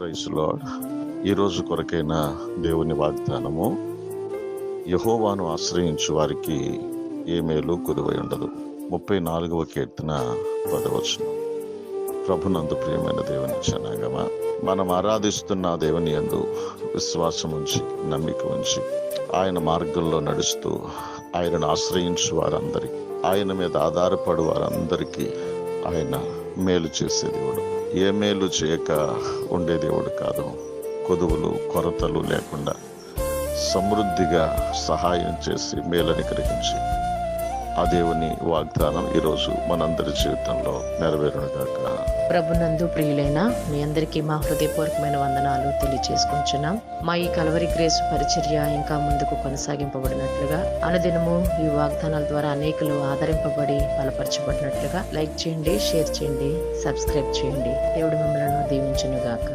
Praise lord. ఈరోజు కొరకైన దేవుని వాగ్దానము, యెహోవాను ఆశ్రయించు వారికి ఏ మేలు కొదువై ఉండదు. 34వ కీర్తన 10వ వచనం. ప్రభునందు ప్రియమైన దేవుని జనాంగమా, మనం ఆరాధిస్తున్న దేవుని యందు విశ్వాసం ఉంచి, నమ్మిక ఉంచి, ఆయన మార్గంలో నడుస్తూ ఆయనను ఆశ్రయించు వారందరికీ, ఆయన మీద ఆధారపడు వారందరికీ ఆయన మేలు చేసే దేవుడు. ఏ మేలు చేయక ఉండే దేవుడు కాదు. కొదువులు కొరతలు లేకుండా సమృద్ధిగా సహాయం చేసి మేలని గ్రహించి ఆ దేవుని వాగ్దానం ఈరోజు మనందరి జీవితంలో నెరవేరునుగాక. ప్రభునందు ప్రియులైన మీ అందరికీ మా హృదయపూర్వకమైన వందనాలు తెలియజేసుకుంటున్నాం. మా ఈ కల్వరి గ్రేస్ పరిచర్య ఇంకా ముందుకు కొనసాగింపబడినట్లుగా, అనుదినము ఈ వాగ్దానాల ద్వారా అనేకులు ఆదరింపబడి బలపరచబడినట్లుగా లైక్ చేయండి, షేర్ చేయండి, సబ్స్క్రైబ్ చేయండి. దేవుడు మిమ్మల్ని దీవించును గాక.